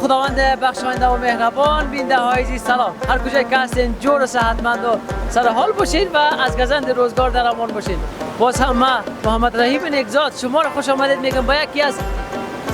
خداوند بخشاینده و مهربان، بینده های عزیز سلام. هر کجای که هستین جور و صحتمند و سر حال باشین و از گزند روزگار در امان باشین. باز هم من محمد رحیم نگزاد شما را خوش آمدید میگم با یکی از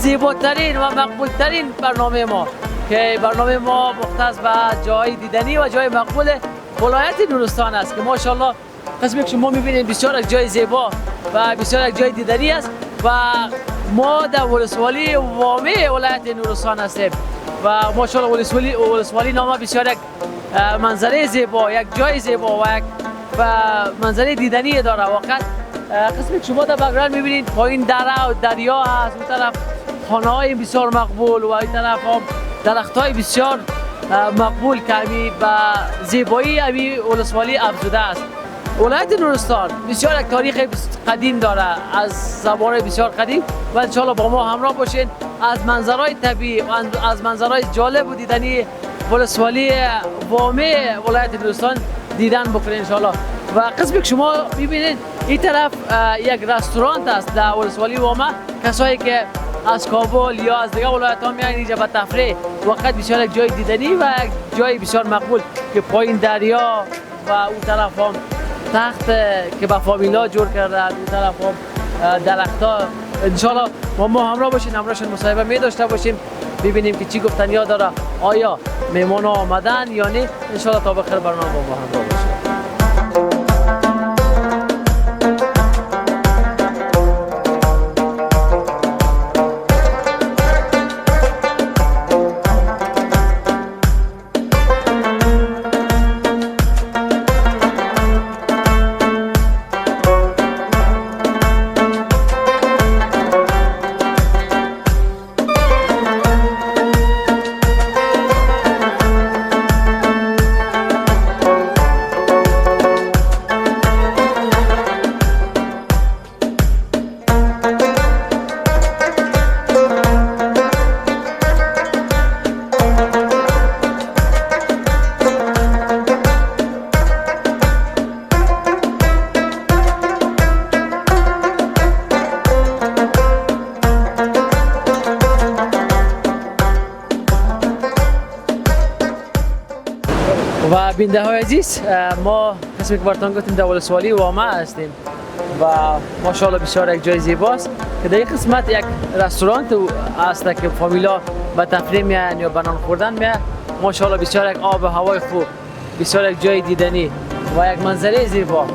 زیباترین و مقبولترین برنامه ما که برنامه ما مختص به جای دیدنی و جای مقبول ولایت نورستان است که ماشاءالله قسمی که شما میبینید بسیار یک جای زیبا و بسیار یک جای دیدنی است و ما در ولسوالی وامی ولایت نورستان هستیم و ماشاءالله ولسوالی نامه بسیار یک منظره زیبا، یک جای زیبا و یک منظره دیدنی داره. وقت قسمی که شما در بغران میبینید پایین دره و دریا هست، اون طرف خانه های بسیار مقبول و این طرف هم درخت های بسیار مقبول که همی به زیبایی همی ولسوالی افزوده است. ولایت نورستان بسیار یک تاریخ قدیم داره از زمان بسیار قدیم و انشالله با ما همراه باشین از منظرهای طبیعی و از منظرهای جالب و دیدنی ولسوالی وامی ولایت نورستان دیدن بکنین انشالله. و قسمی که شما میبینید این طرف یک رستوران است در ولسوالی وامه. کسایی که از کابل یا از دیگر ولایت ها میان اینجا به تفریح وقت بسیار یک جای دیدنی و یک جای بسیار مقبول که پایین دریا و اون طرف هم تخت که با فامیلا جور کردن، اون طرف هم درخت ها. انشالله با ما همراه باشین، همراهشون مصاحبه می داشته باشیم ببینیم که چی گفتنی ها داره، آیا مهمان ها آمدن یا نه. انشالله تا بخیر برنامه با ما همراه باشین. و بینده های عزیز، ما قسمی که براتون گفتیم در ولسوالی وامه هستیم و ماشاءالله بسیار یک جای زیباست که در این قسمت یک رستوران هست که فامیلا به تفریح میان یا بنان خوردن میان. ماشاءالله بسیار یک آب و هوای خوب، بسیار یک جای دیدنی و یک منظره زیبا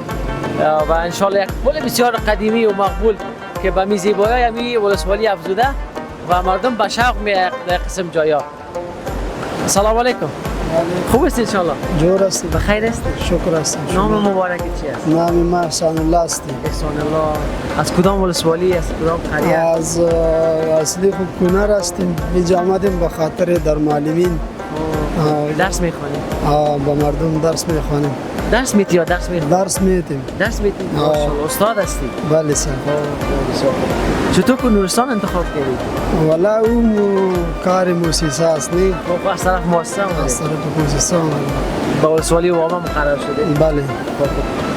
و انشالله یک پل بسیار قدیمی و مقبول که به می زیبایی همی ولسوالی افزوده و مردم به شوق میان در قسم جایا. السلام علیکم. خوب است انشالله؟ جور است. بخیر است؟ شکر است. نام مبارک چی است؟ نام ما احسان الله است. احسان الله. از کدام ولسوالی است؟ کدام قریه؟ از اصلی خوب کنر هستیم. اینجا آمدیم به خاطر در معلمین. درس میخوانیم؟ با مردم درس میخوانیم. درس میتی یا درس میخوانیم؟ درس میتیم. درس میتیم؟ ماشاءالله. استاد هستی؟ بله سر. چطور که نورستان انتخاب کردید؟ والا اون کار موسیسه است نی؟ خب از طرف مؤسسه اومدید؟ از طرف موسیسه اومدیم. با ولسوالی وامه مقرر شده؟ بله.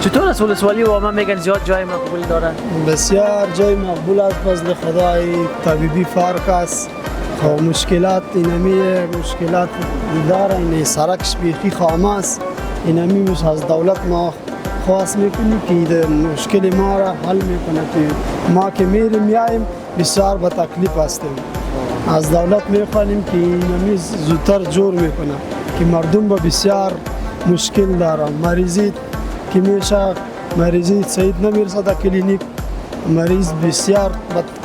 چطور از ولسوالی وامه میگن زیاد جای مقبول دارن؟ بسیار جای مقبول است، فضل خدای طبیبی فرق است. خب مشکلات اینمی مشکلات داره، این سرکش بیخی خامه است. اینمی از دولت ما خواست میکنیم که مشکل ما را حل میکنه که ما که میایم بسیار با تکلیف هستیم. از دولت میخوانیم که اینمی زودتر جور میکنه که مردم با بسیار مشکل داره. مریضی که میشه مریضی صحیح نمیرسه در کلینیک، مریض بسیار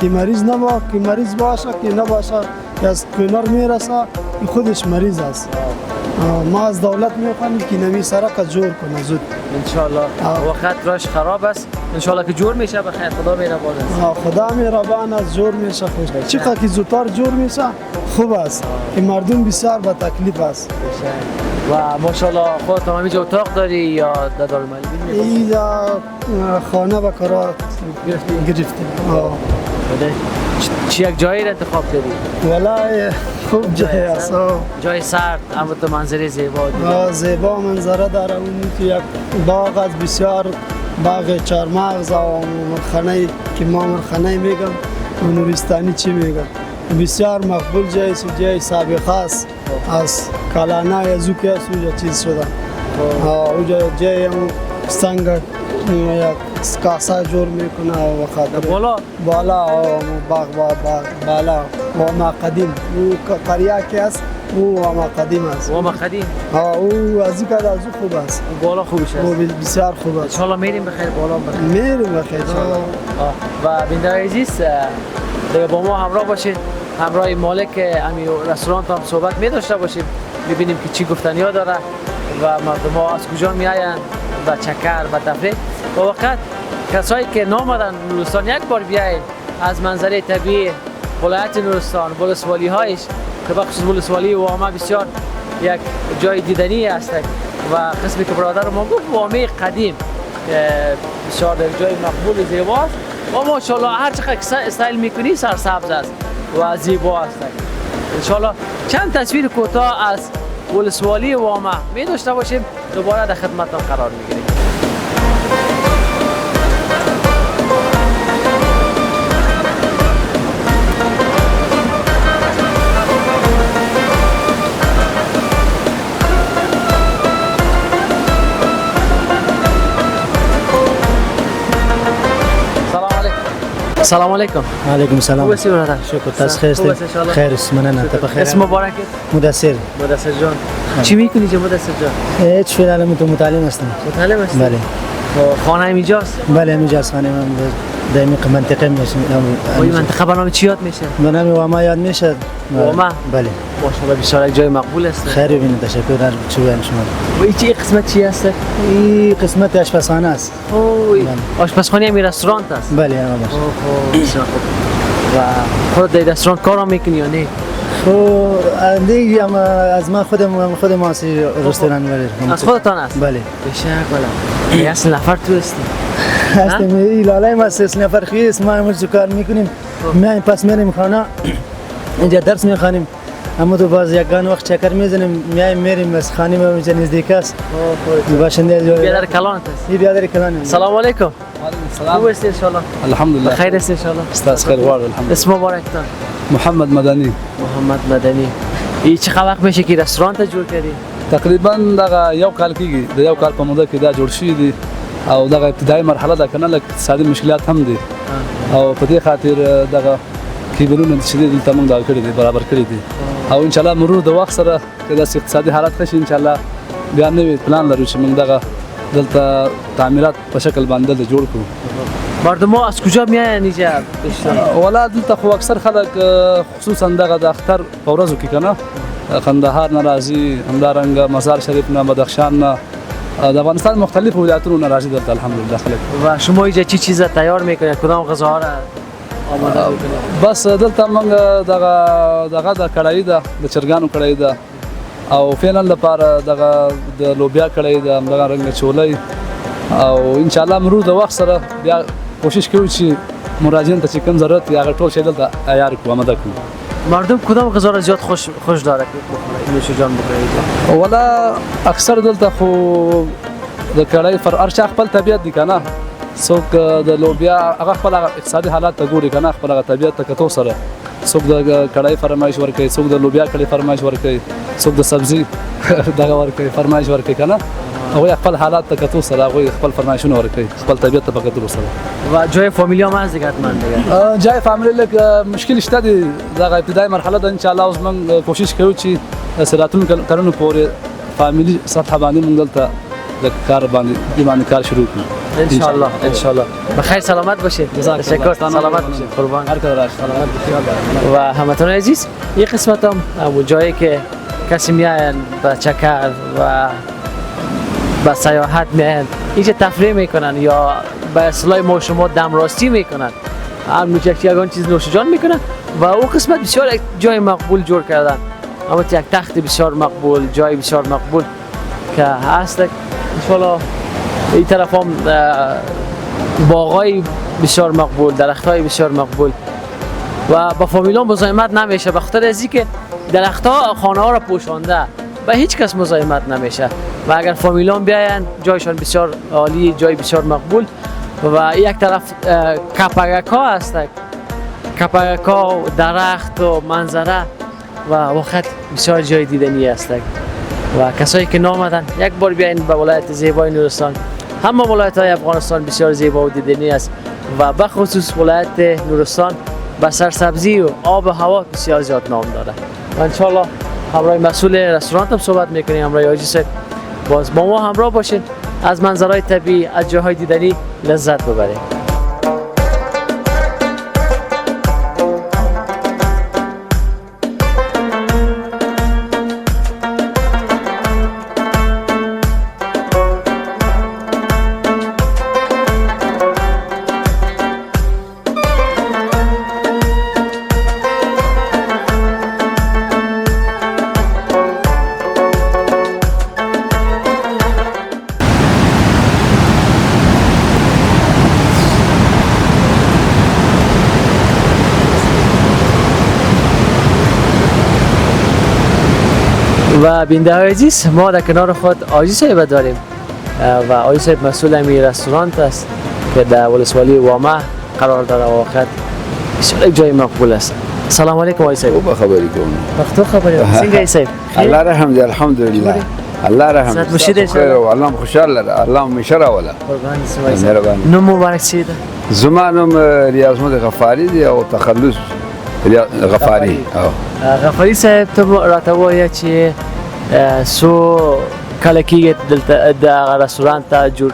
که مریض که مریض باشه که نباشه که از کنار میرسه خودش مریض است. ما از دولت میخوانیم که نمی سرک جور کنه زود انشالله. وقت راش خراب است، انشالله که جور میشه بخیر. خدا مهربان است. خدا مهربان است، جور میشه خوش. چقدر که زودتر جور میشه خوب است که مردم بسیار با تکلیف است. و ماشاءالله خودت هم اینجا اتاق داری یا در دارالمعلمین؟ اینجا خانه به کرایه گرفتیم. چی یک جایی را انتخاب کردی؟ والله خوب جای است. جای سرد اما تو منظره زیبا داره. زیبا منظره داره. اون تو یک باغ است بسیار، باغ چهارمغز و مرخانه که ما مرخانه میگم و نورستانی چی میگم. بسیار مقبول جای سابقه است از کلانه یا زوکی است اونجا چیز شده اونجا جای سنگ یک کاسه جور میکنه و خاطر بالا باغ بالا و ما قدیم او قریه که است او ما قدیم است و ما قدیم او از این کار از خوب است بالا خوبش است او بسیار خوب است انشالله میریم بخیر بالا بخیر میریم بخیر و بیننده عزیز دیگه با ما همراه باشید همراه مالک همین رستوران هم صحبت می داشته باشیم ببینیم که چی گفتنی ها داره و مردم ها از کجا می آیند و چکر و تفریح و وقت کسایی که نامدن نورستان یک بار بیاید از منظره طبیعی ولایت نورستان ولسوالی هایش که بخصوص ولسوالی وامه بسیار یک جای دیدنی است و قسمی که برادر ما گفت وامه قدیم بسیار جای مقبول زیباست و ماشاءالله هر چقدر استایل میکنی سرسبز است و زیبا است انشالله چند تصویر کوتاه از ولسوالی وامه می داشته باشیم دوباره در خدمتتان قرار میگیریم. السلام علیکم. علیکم السلام. خوبی برادر؟ شکر تاس خیر است. خیر است من نه تا بخیر. اسم مبارک؟ مدثر. مدثر جان. چی میکنی جو مدثر جان؟ هیچ فعلا متعلم هستم. متعلم هستی؟ بله. خانه اینجاست؟ بله اینجاست خانه من دائمی منطقه میشه. و این منطقه به نام چی یاد میشه؟ به نام وامه یاد میشه. وامه؟ بله. ماشاءالله بسیار جای مقبول است. خیر ببینید تشکر از شما. و این قسمت چی است؟ این قسمت آشپزخانه است. اوه آشپزخانه می رستوران است؟ بله اما بسیار خوب. و خود در رستوران کار میکنی یا نه؟ خب دیگه اما از من خودم اصلی رستوران ولی از خودتان است؟ بله. بشه بله. اصل نفر تو هستی؟ هستیم ایلاله ما سه نفر خیس ما همون کار میکنیم میایم پس میریم خانه اینجا درس میخوانیم اما تو باز یکان وقت چکر میزنیم میریم از خانه ما اونجا نزدیک است باشنده بیادر کلان است این بیادر کلان سلام علیکم السلام. خوب است ان شاء الله الحمدلله بخیر است ان شاء الله استاذ خیر وارد الحمدلله اسم مبارک تان محمد مدنی محمد مدنی این چه وقت میشه که رستوران ته جوړ کړی تقریبا دغه یو کال کېږي د یو کال په موده کې دا جوړ شوی دی او دغه ابتدایي مرحله ده کنه لکه اقتصادي مشکلات هم دي او په دې خاطر دغه کیبلونه چې دلته موږ دا کړی دي برابر کړی دي او ان شاء الله مرور د وخت سره که داسې اقتصادي حالت ښه شي ان شاء الله بیا نوی پلان لرو چې موږ دغه دلته تعمیرات په شکل باندې دلته جوړ کړو مردم ها از کجا میاین اینجا بیشتر ولا دلته خو اکثر خلک خصوصا دغه د اختر په ورځو کې کنه قندهار نه راځي همدارنګه مزار شریف نه بدخشان نه د افغانستان مختلف ولایتونو نه راځي دلته الحمدلله خلک و شما اینجا چی چیزا تیار میکنید کدام غذاها را آماده میکنید بس دلته موږ دغه د کړای ده د چرګانو کړای ده او فعلا لپاره دغه د لوبیا کړای ده دغه رنګ چولای او ان شاء الله مرور د وخت سره بیا کوشش کوو چې مراجعین ته چې کوم ضرورت یا هغه ټول شی دلته عیار کړو آماده کړو مردم کدام غذا را زیاد خوش داره که بخورید نوش جان بخورید ولا اکثر دلته خو د کړای فر ارشا خپل طبيعت دي کنه څوک د لوبیا هغه خپل اقتصادي حالات ته ګوري کنه خپل هغه طبيعت ته کتو سره څوک د کړای فرمایش ورکوي څوک د لوبیا کړای فرمایش ورکوي څوک د سبزي دغه ورکوي فرمایش ورکوي کنه هغه خپل حالات ته کتو سره هغه خپل فرمایشونه ورکوي خپل طبيعت ته کتو سره و جای فامیلی هم هست دیگه حتما دیگه جای فامیلی لک مشکل شته دي دغه ابتدایي مرحله ده ان شاء الله اوس موږ کوشش کوو چې سراتون کارونو پورې فامیلی سطح باندې موږ دلته د کار باندې کار شروع کړو ان شاء الله ان شاء الله بخیر سلامت باشید تشکر سلامت باشید قربان هر کدر سلامت باشید و همتون عزیز این قسمت هم اون جایی که کسی میاین با چکر و با سیاحت میاین اینجا تفریح میکنن یا به اصطلاح ما شما دم راستی میکنن هم یگان چیز نوش جان میکنن و اون قسمت بسیار جای مقبول جور کردن اما یک تخت بسیار مقبول جای بسیار مقبول که هست ان شاء الله این طرف هم باغای بسیار مقبول درختای بسیار مقبول و با فامیلان مزاحمت نمیشه به خاطر از اینکه درختها خانه ها را پوشانده و هیچ کس مزاحمت نمیشه و اگر فامیلان بیاین جایشان بسیار عالی جای بسیار مقبول و یک طرف کپگک ها هست کپکا و درخت و منظره و وقت بسیار جای دیدنی است و کسایی که نامدن یک بار بیاین به ولایت زیبای نورستان. همه ولایت های افغانستان بسیار زیبا و دیدنی است و به خصوص ولایت نورستان به سرسبزی و آب و هوا بسیار زیاد نام داره و انشالله همراه مسئول رستوران هم صحبت میکنیم، همراه حاجی صاحب. باز با ما همراه باشین، از منظرهای طبیعی، از جاهای دیدنی لذت ببرید. و بینده های عزیز، ما در کنار خود حاجی صاحب داریم و حاجی صاحب مسئول همین رستوران است که در ولسوالی وامه قرار داره و وقت بسیار یک جای مقبول است. سلام علیکم حاجی صاحب. خوب خبری کنم. وقت خبری سنگ صاحب. الله رحم دی الحمدلله. الله رحم. صد باشید ان شاء الله. الله خوشحال الله مشرا ولا. قربان اسماعیل. مهربان. نام مبارک چیه؟ زمانم ریاض محمد غفاری دی او تخلص غفاری. غفاری صاحب تو راتبو چی سو کله کې د رستوران ته جوړ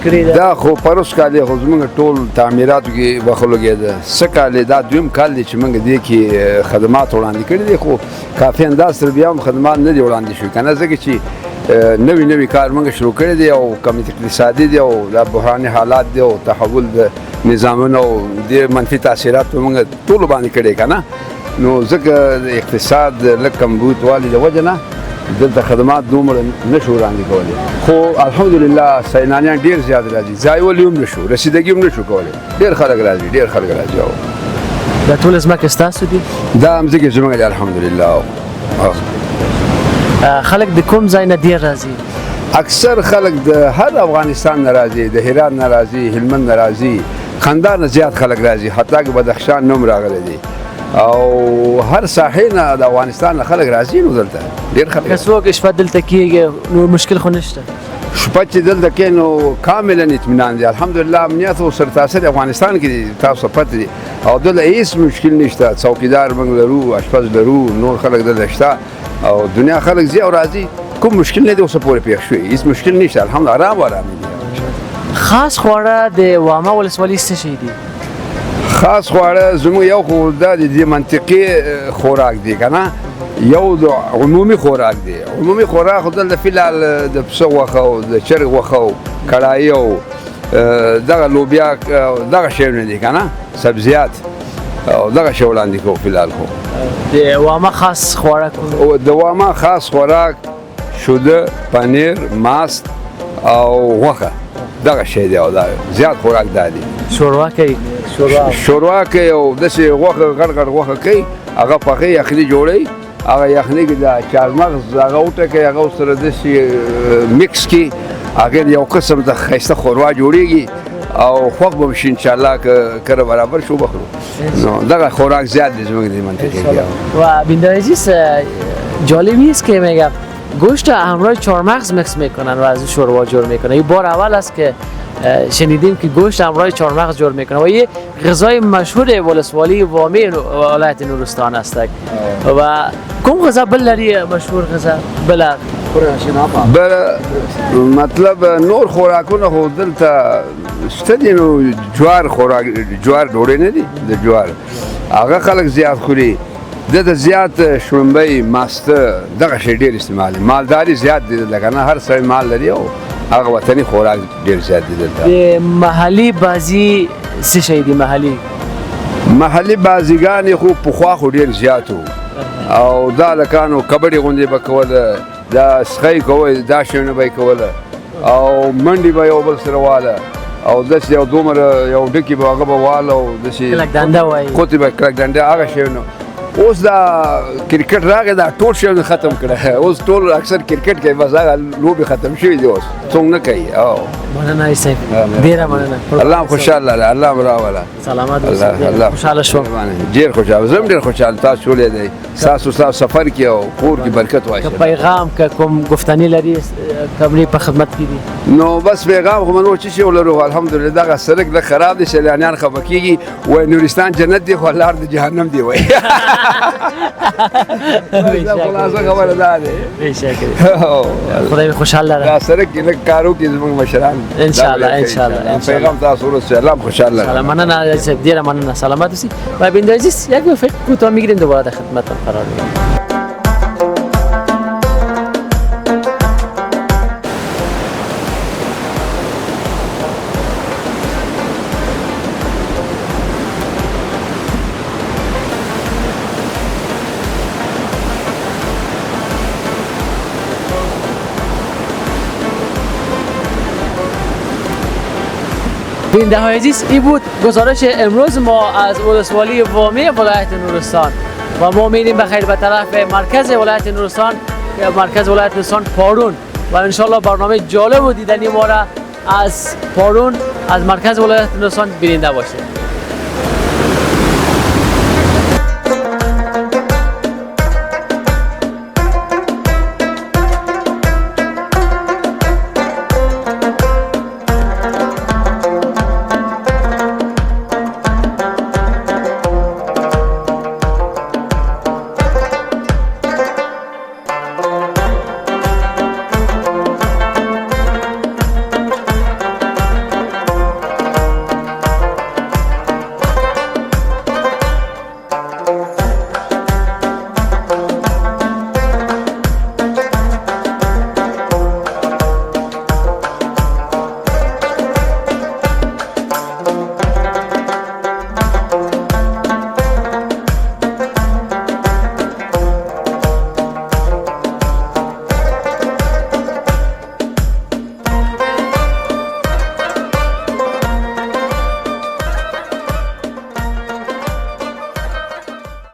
کړی دا خو پروس کاله خو زمونږ ټول تعمیراتو کې وخلوګید سکاله دا دویم کال دی چې موږ دې کې خدمات وړاندې کړي دي خو کافي انداز تر بیا هم خدمات نه دی وړاندې شوي کنه ځکه چې نوی کار موږ شروع کړی دی او کمیټه اقتصادي دی او د بحراني حالات دی او تحول د نظامونو او د منفي تاثیرات موږ ټول باندې کړي کنه نو ځکه اقتصاد لکه کمبود والی د وجه نه دلته خدمات دومره نشو وړاندې کولی خو الحمدلله سیلانیان ډېر زیات راځي ځای ولې هم نشو رسیدګي هم نشو کولی ډېر خلک راځي دا ټول ځمکې ستاسو دي؟ دا ځمکې زموږ دي الحمدلله. خلک د کوم ځای نه ډېر راځي؟ اکثر خلک د هر افغانستان نه راځي، د هرات نه راځي، هلمند نه راځي، قندهار نه زیات خلک راځي، حتی که بدخشان نه هم راغلی دي او هر ساحې نه د افغانستان نه خلک راځي نو دلته ډېر خلک. که څوک شپه دلته کېږي نو مشکل خو نشته؟ شپه چې دلته کې نو کاملا اطمینان دی الحمدلله. امنیت او سرتاسر افغانستان کې دي تاسو پته دي او دلته هیڅ مشکل نشته. څوکیدار موږ لرو، اشپز لرو، نور خلک دلته شته او دنیا خلک زی او راځي. کوم مشکل نه دی اوسه پورې پیښ شوی، هیڅ مشکل نشته الحمدلله. آرام دي. خاص خواړه د وامه ولسوالي څه شي دي؟ خاص خواړه زموږ یو خو دا د منطقي خوراک دی کنه، یو د عمومي خوراک دی. عمومي خوراک خو دلته فلحال د پسه غوښه او د چرګ غوښه او کړایي او دغه لوبیا دغه شیونه دي کنه، سبزیات او دغه شی وړاندې کوو فلحال. خو د وامه خاص خوراک او د وامه خاص خوراک شوده، پنیر، ماست او غوښه دغه شی دی او دا زیات خوراک دی. شوروا کوي؟ شوروا کوي او داسې غوښه غړ غوښه کوي، هغه پخې یخني جوړوي، هغه یخني کې د چارمغز هغه وټکوي، هغه سره داسې میکس کړي، هغې یو قسم د ښایسته ښوروا جوړېږي او خوښ به شي انشاءالله که کره برابر شو بخورو. نو دغه خوراک زیاد دی زموږ د منطقه. و بینده عزیز جالبی است که میگم گوشت همراه چارمغز مکس میکنن و از شوروا جور میکنن. این بار اول است که شنیدیم که گوشت همراه چارمغز جور میکنن و یه غذای مشهور ولسوالی وامی ولایت نورستان است. و کوم غذا بل لري مشهور غذا بل مطلب نور خوراکونه خو دلته شته دي. نو جوار خوراک، جوار ډوډۍ نه دي، د جوار هغه خلک زیات خوري. دلته زیات شړومبۍ، ماسته دغه شی ډېر استعمال دي. مالداري زیات دي دلته که نه، هر سړی مال لري او هغه وطني خوراک ډېر زیات دي دلته. د محلي بازي څه شی دي؟ محلي بازیګانې خو پخوا خو ډېر زیات وو او دا هلکانو کبډي غوندې به کوله، دا سخی کوی، دا شیونه به یې کوله او منډې به یو بل سره واله او داسې یو دومره یو ډکي به هغه به واله او داسې کلک ډنډه وایي، قوطې به کلک ډنډه هغه شیونه اوس دا کرکټ راغی دا ټول شی ختم کړه اوس ټول اکثر کرکټ کوي بس هغه لوبي ختم شوی دی اوس څنګه نه کوي او مننه صاحب ډیره مننه الله خوشاله الله راولا سلامات الله خوشاله شو ډیر خوشاله زم ډیر خوشاله تاسو ولې دی تاسو سفر کې او کور کې برکت وایي پیغام کوم گفتنی لري کومې په خدمت کې دي نو بس پیغام خو منو چې ولرو الحمدلله دا سرک له خراب دي سیلانیان خفکیږي و نورستان جنت دی خو لار د جهنم دی وای خلاصه خبره ده خدای خوشاله دا سرک کې کارو کې زموږ مشران ان شاء الله پیغام تاسو ورسره خوشاله مننه ډیره مننه سلامت اوسئ و بنده عزیز یک فکر کوتاه میگیریم دوباره در خدمتتون قرار میگیریم بیننده های عزیز این بود گزارش امروز ما از ولسوالی وامی ولایت نورستان و ما میریم بخیر به طرف مرکز ولایت نورستان مرکز ولایت نورستان پارون و انشالله برنامه جالب و دیدنی ما را از پارون از مرکز ولایت نورستان بیننده باشید.